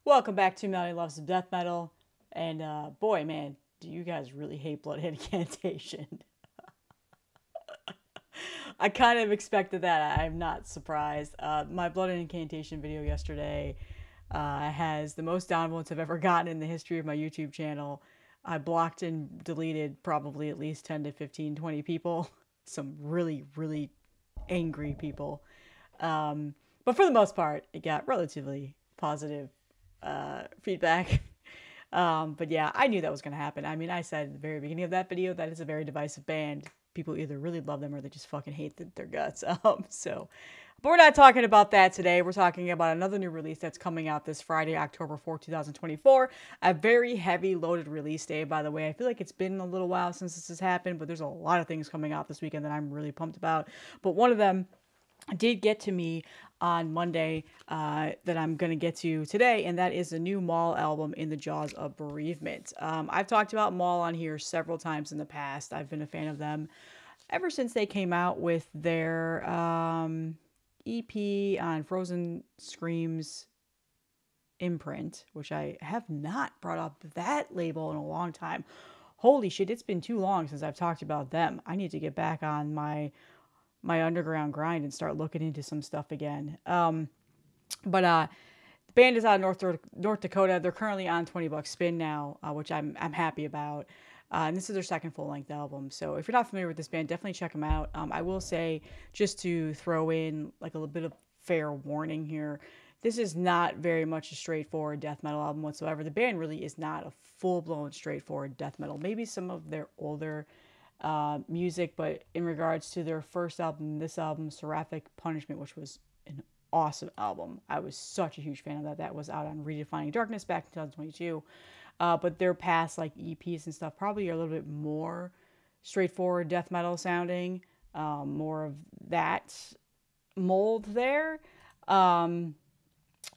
Welcome back to Melody Loves of Death Metal. And boy, man, do you guys really hate Bloodhead Incantation? I kind of expected that. I'm not surprised. My Bloodhead Incantation video yesterday has the most downvotes I've ever gotten in the history of my YouTube channel. I blocked and deleted probably at least 10 to 15, 20 people. Some really, really angry people. But for the most part, it got relatively positive feedback. But yeah, I knew that was going to happen. I mean, I said at the very beginning of that video that it's a very divisive band. People either really love them or they just fucking hate their guts. But we're not talking about that today. We're talking about another new release that's coming out this Friday, October 4th, 2024. A very heavy loaded release day, by the way. I feel like it's been a little while since this has happened, but there's a lot of things coming out this weekend that I'm really pumped about. But one of them did get to me on Monday that I'm going to get to today, and that is the new Maul album, In the Jaws of Bereavement. I've talked about Maul on here several times in the past. I've been a fan of them ever since they came out with their EP on Frozen Screams imprint, which I have not brought up that label in a long time. Holy shit, it's been too long since I've talked about them. I need to get back on my underground grind and start looking into some stuff again. But the band is out of North Dakota. They're currently on 20 bucks spin now, which I'm happy about. And this is their second full-length album. So if you're not familiar with this band, definitely check them out. I will say, just to throw in like a little bit of fair warning here, this is not very much a straightforward death metal album whatsoever. The band really is not a full-blown straightforward death metal. Maybe some of their older music, but in regards to their first album, this album, Seraphic Punishment, which was an awesome album. I was such a huge fan of that. That was out on Redefining Darkness back in 2022. But their past like EPs and stuff probably are a little bit more straightforward death metal sounding, more of that mold there.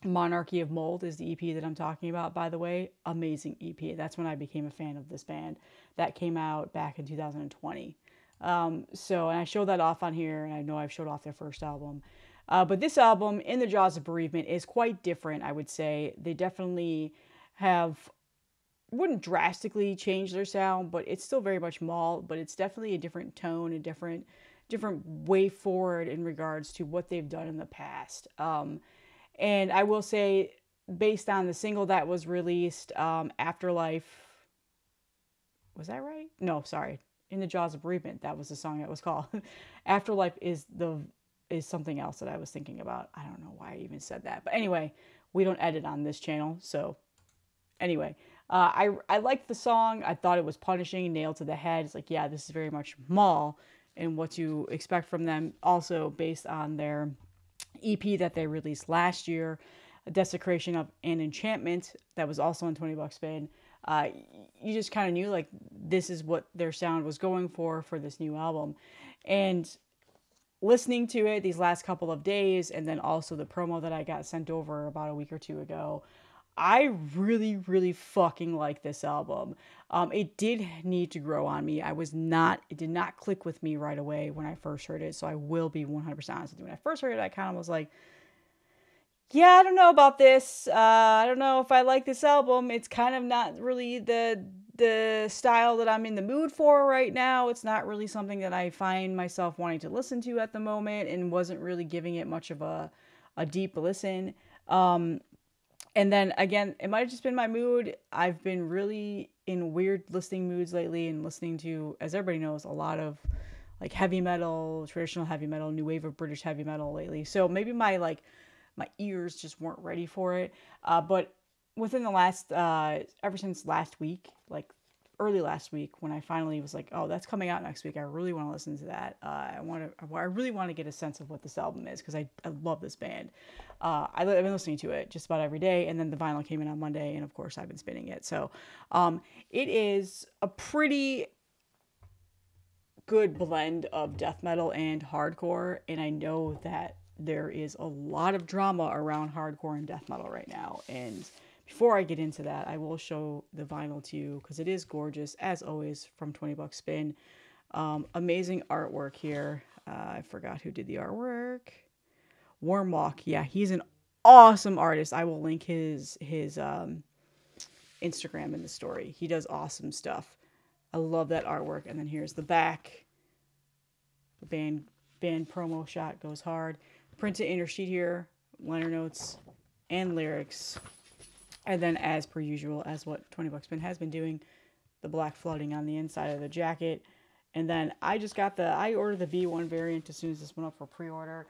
Monarchy of Mold is the EP that I'm talking about, by the way. Amazing EP. That's when I became a fan of this band. That came out back in 2020. And I showed that off on here, and I know I've showed off their first album. But this album, In the Jaws of Bereavement, is quite different, I would say. They definitely wouldn't drastically change their sound, but it's still very much Maul, but it's definitely a different tone, a different way forward in regards to what they've done in the past. And I will say, based on the single that was released, Afterlife, was that right? No, sorry. In the Jaws of Bereavement, that was the song that was called. Afterlife is something else that I was thinking about. I don't know why I even said that. But anyway, we don't edit on this channel. So anyway, I liked the song. I thought it was punishing, nailed to the head. It's like, yeah, this is very much Maul and what you expect from them. Also based on their EP that they released last year, A Desecration of an Enchantment, that was also on 20 bucks spin. You just kind of knew like this is what their sound was going for this new album. And listening to it these last couple of days, and then also the promo that I got sent over about a week or two ago, I really, really fucking like this album. It did need to grow on me. It did not click with me right away when I first heard it. So I will be 100% honest with you. When I first heard it, I kind of was like, yeah, I don't know about this. I don't know if I like this album. It's kind of not really the style that I'm in the mood for right now. It's not really something that I find myself wanting to listen to at the moment, and wasn't really giving it much of a deep listen. And then again, it might have just been my mood. I've been really in weird listening moods lately, and listening to, as everybody knows, a lot of like heavy metal, traditional heavy metal, new wave of British heavy metal lately. So maybe my ears just weren't ready for it. But within the last, ever since last week, like early last week, when I finally was like, oh, that's coming out next week, I really want to listen to that. I really want to get a sense of what this album is, because I love this band. I've been listening to it just about every day, and then the vinyl came in on Monday, and of course I've been spinning it. So it is a pretty good blend of death metal and hardcore, and I know that there is a lot of drama around hardcore and death metal right now. And before I get into that, I will show the vinyl to you, because it is gorgeous, as always, from 20 bucks spin. Amazing artwork here. I forgot who did the artwork. Warmwalk. Yeah, he's an awesome artist. I will link his Instagram in the story. He does awesome stuff. I love that artwork. And then here's the back. The band promo shot goes hard. Printed inner sheet here, liner notes and lyrics. And then, as per usual, as what 20 Bucks Spin has been doing, the black flooding on the inside of the jacket. And then I ordered the B1 variant as soon as this went up for pre-order.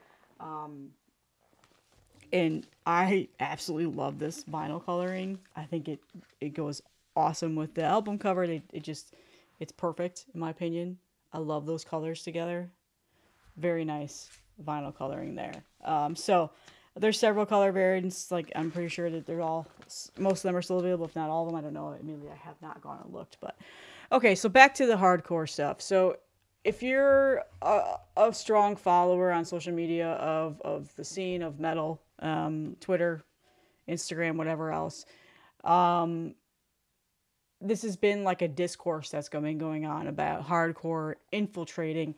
And I absolutely love this vinyl coloring. I think it goes awesome with the album cover. It's perfect in my opinion. I love those colors together. Very nice vinyl coloring there. So there's several color variants. Like, I'm pretty sure that most of them are still available, if not all of them. I don't know. Immediately, I have not gone and looked. But okay, so back to the hardcore stuff. So if you're a strong follower on social media of the scene of metal, Twitter, Instagram, whatever else, this has been like a discourse that's going on about hardcore infiltrating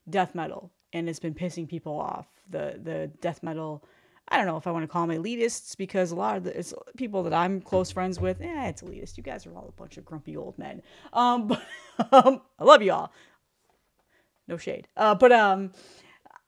death metal, and it's been pissing people off. The death metal, I don't know if I want to call them elitists, because a lot of it's people that I'm close friends with. It's elitist. You guys are all a bunch of grumpy old men. But I love you all. No shade. But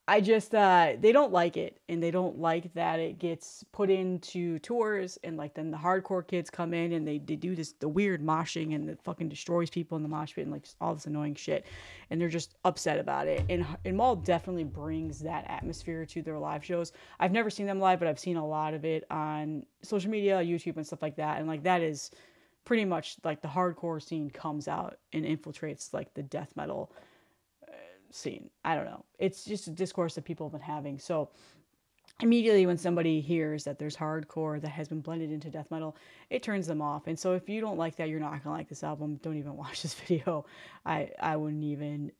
I just, they don't like it, and they don't like that it gets put into tours, and like then the hardcore kids come in and they do the weird moshing, and it fucking destroys people in the mosh pit and like all this annoying shit, and they're just upset about it. And Maul definitely brings that atmosphere to their live shows. I've never seen them live, but I've seen a lot of it on social media, YouTube and stuff like that, and like that is pretty much like the hardcore scene comes out and infiltrates like the death metal scene. I don't know. It's just a discourse that people have been having. So immediately when somebody hears that there's hardcore that has been blended into death metal, it turns them off. And so if you don't like that, you're not gonna like this album. Don't even watch this video. I wouldn't even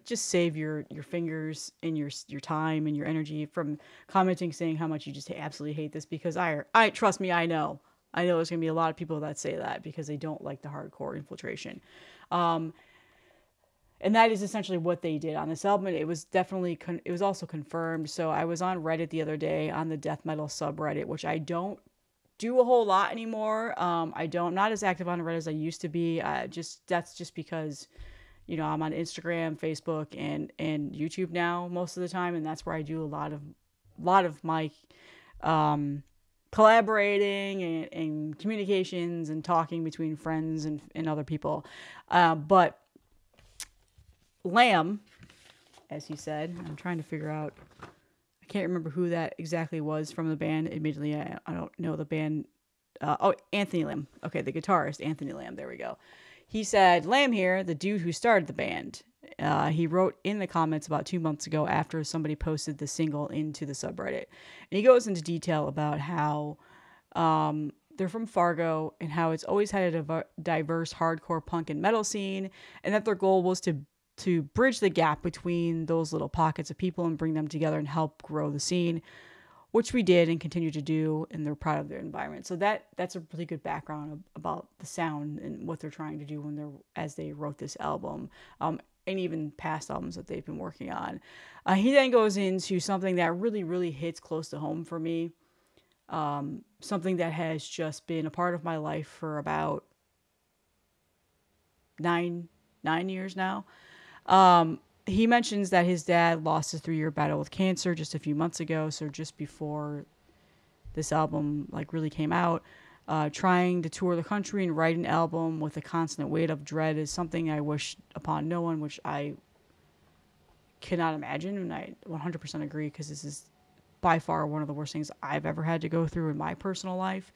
just save your fingers and your time and your energy from commenting saying how much you just absolutely hate this, because I trust me, I know there's gonna be a lot of people that say that because they don't like the hardcore infiltration. And that is essentially what they did on this album. It was definitely, it was also confirmed. So I was on Reddit the other day on the death metal subreddit, which I don't do a whole lot anymore. I'm not as active on Reddit as I used to be. That's just because, I'm on Instagram, Facebook, and YouTube now most of the time. And that's where I do a lot of my, collaborating and communications and talking between friends and other people. But Lamb, as he said, I'm trying to figure out, I can't remember who that exactly was from the band. Admittedly, I don't know the band. Anthony Lamb. Okay, the guitarist, Anthony Lamb. There we go. He said, Lamb here, the dude who started the band. He wrote in the comments about 2 months ago after somebody posted the single into the subreddit. And he goes into detail about how they're from Fargo and how it's always had a diverse hardcore punk and metal scene, and that their goal was to bridge the gap between those little pockets of people and bring them together and help grow the scene, which we did and continue to do, and they're proud of their environment. So that's a really good background about the sound and what they're trying to do as they wrote this album, and even past albums that they've been working on. He then goes into something that really, really hits close to home for me, something that has just been a part of my life for about nine years now. He mentions that his dad lost a 3-year battle with cancer just a few months ago. So just before this album really came out, trying to tour the country and write an album with a constant weight of dread is something I wish upon no one, which I cannot imagine. And I 100% agree, because this is by far one of the worst things I've ever had to go through in my personal life.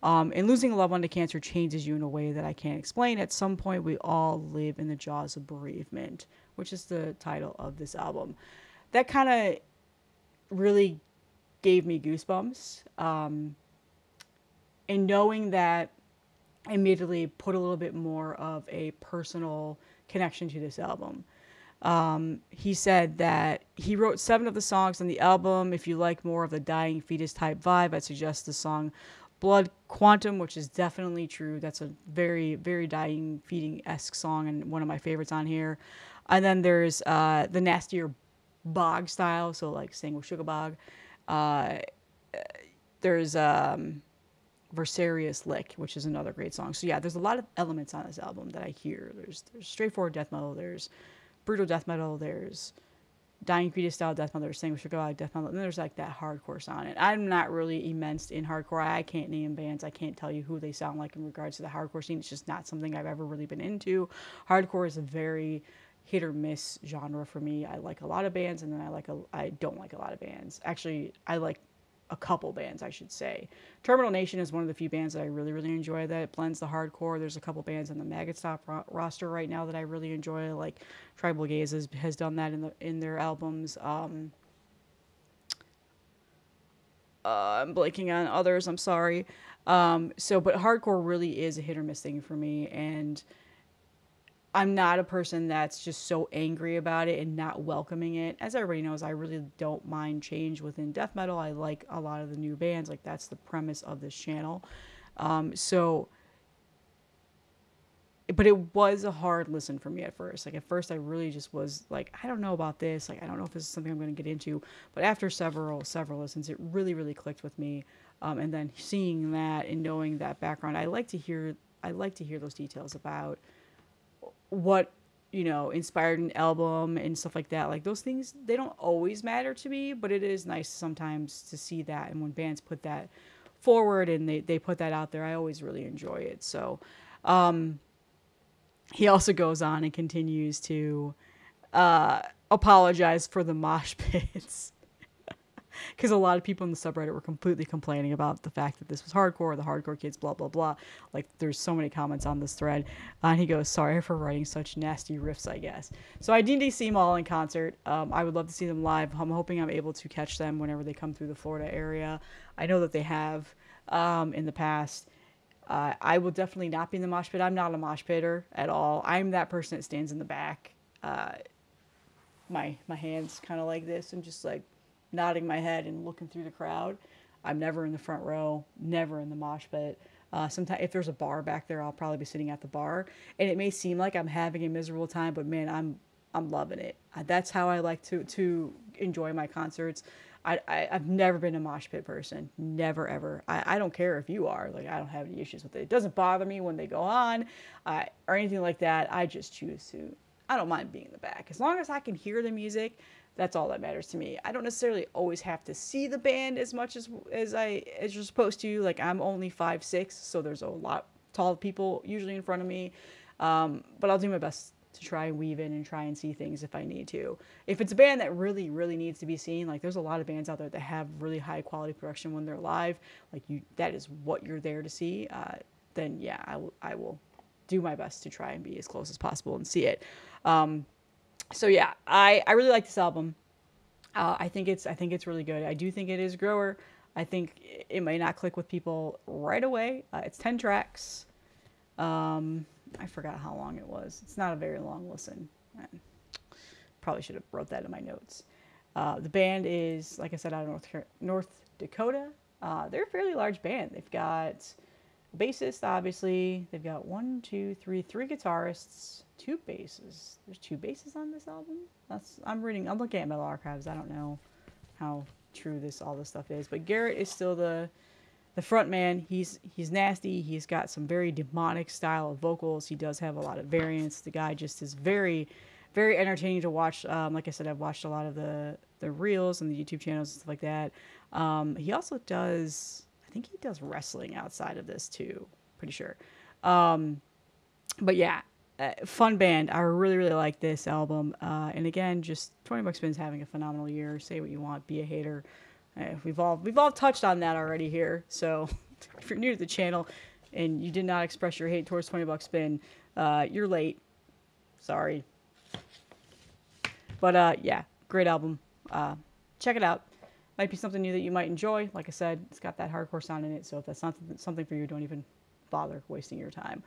And losing a loved one to cancer changes you in a way that I can't explain. At some point, we all live in the jaws of bereavement, which is the title of this album. That kind of really gave me goosebumps. And knowing that immediately put a little bit more of a personal connection to this album. He said that he wrote 7 of the songs on the album. If you like more of the dying fetus type vibe, I'd suggest the song Blood Quantum, which is definitely true. That's a very, very dying feeding-esque song and one of my favorites on here. And then there's the nastier bog style, so like Sang with Sugar Bog. There's Versarius Lick, which is another great song. So yeah, there's a lot of elements on this album that I hear. There's straightforward death metal, there's brutal death metal, there's Dying Fetus style death metal, there's Sanguish God death metal, and then there's like that hardcore sound. And I'm not really immersed in hardcore. I can't name bands. I can't tell you who they sound like in regards to the hardcore scene. It's just not something I've ever really been into. Hardcore is a very hit or miss genre for me. I like a lot of bands, and then I don't like a lot of bands. Actually, I like a couple bands, I should say. Terminal Nation is one of the few bands that I really, really enjoy that blends the hardcore. There's a couple bands on the Maggot Stop roster right now that I really enjoy, like Tribal Gaze has done that in their albums. I'm blanking on others, I'm sorry. But hardcore really is a hit or miss thing for me, and I'm not a person that's just so angry about it and not welcoming it. As everybody knows, I really don't mind change within death metal. I like a lot of the new bands. Like, that's the premise of this channel. But it was a hard listen for me at first. Like, at first I really just was like, I don't know about this. Like, I don't know if this is something I'm going to get into. But after several listens, it really, really clicked with me. And then seeing that and knowing that background, I like to hear those details about what, inspired an album and stuff like that. Like, those things, they don't always matter to me, but it is nice sometimes to see that. And when bands put that forward and they put that out there, I always really enjoy it. So he also goes on and continues to apologize for the mosh pits. Because a lot of people in the subreddit were completely complaining about the fact that this was hardcore, the hardcore kids, blah, blah, blah. Like, there's so many comments on this thread. And he goes, sorry for writing such nasty riffs, I guess. So I need to see Maul in concert. I would love to see them live. I'm hoping I'm able to catch them whenever they come through the Florida area. I know that they have in the past. I will definitely not be in the mosh pit. I'm not a mosh pitter at all. I'm that person that stands in the back. My hands kind of like this and just like nodding my head and looking through the crowd. I'm never in the front row, never in the mosh pit. Sometimes if there's a bar back there, I'll probably be sitting at the bar, and it may seem like I'm having a miserable time, but man, I'm loving it. That's how I like to enjoy my concerts. I've never been a mosh pit person, never ever. I don't care if you are. Like, I don't have any issues with it. It doesn't bother me when they go on or anything like that. I just choose to. I don't mind being in the back as long as I can hear the music. That's all that matters to me. I don't necessarily always have to see the band as much as you're supposed to. Like, I'm only 5'6", so there's a lot tall people usually in front of me. But I'll do my best to try and weave in and try and see things if I need to. If it's a band that really, really needs to be seen, like, there's a lot of bands out there that have really high quality production when they're live. Like, that is what you're there to see. Then yeah, I will do my best to try and be as close as possible and see it. So yeah, I really like this album. I think it's really good. I do think it is a grower. I think it might not click with people right away. It's 10 tracks. I forgot how long it was. It's not a very long listen. Probably should have wrote that in my notes. The band is, like I said, out of North Dakota. They're a fairly large band. They've got a bassist, obviously. They've got three guitarists, 2 basses. There's 2 basses on this album. I'm looking at Metal Archives. I don't know how true all this stuff is, but Garrett is still the front man. He's nasty. He's got some very demonic style of vocals. He does have a lot of variants. The guy just is very, very entertaining to watch. Like I said, I've watched a lot of the reels and the YouTube channels and stuff like that. He also does, I think he does wrestling outside of this too. Pretty sure. But yeah, fun band. I really, really like this album. And again, just 20 Buck Spin's having a phenomenal year. Say what you want, be a hater. We've all touched on that already here. So if you're new to the channel and you did not express your hate towards 20 Buck Spin, you're late. Sorry. But yeah, great album. Check it out. Might be something new that you might enjoy. Like I said, it's got that hardcore sound in it. So if that's not something for you, don't even bother wasting your time.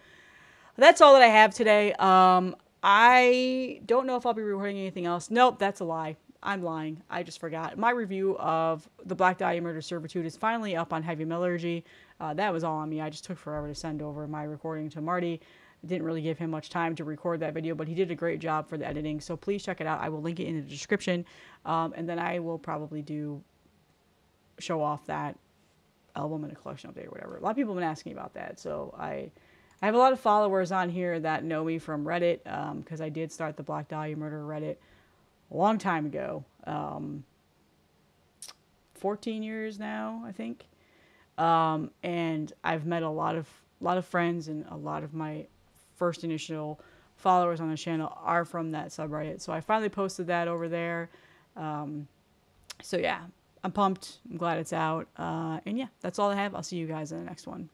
That's all that I have today. I don't know if I'll be recording anything else. Nope, that's a lie. I'm lying. I just forgot. My review of the Black Dahlia Murder Servitude is finally up on Heavy Metallurgy. That was all on me. I just took forever to send over my recording to Marty. Didn't really give him much time to record that video, but he did a great job for the editing. So please check it out. I will link it in the description. And then I will probably do show off that album in a collection update or whatever. A lot of people have been asking about that. So I have a lot of followers on here that know me from Reddit, because I did start the Black Dahlia Murder Reddit a long time ago. 14 years now, I think. And I've met a lot of friends, and a lot of my first initial followers on the channel are from that subreddit. So I finally posted that over there. So yeah, I'm pumped. I'm glad it's out. And yeah, that's all I have. I'll see you guys in the next one.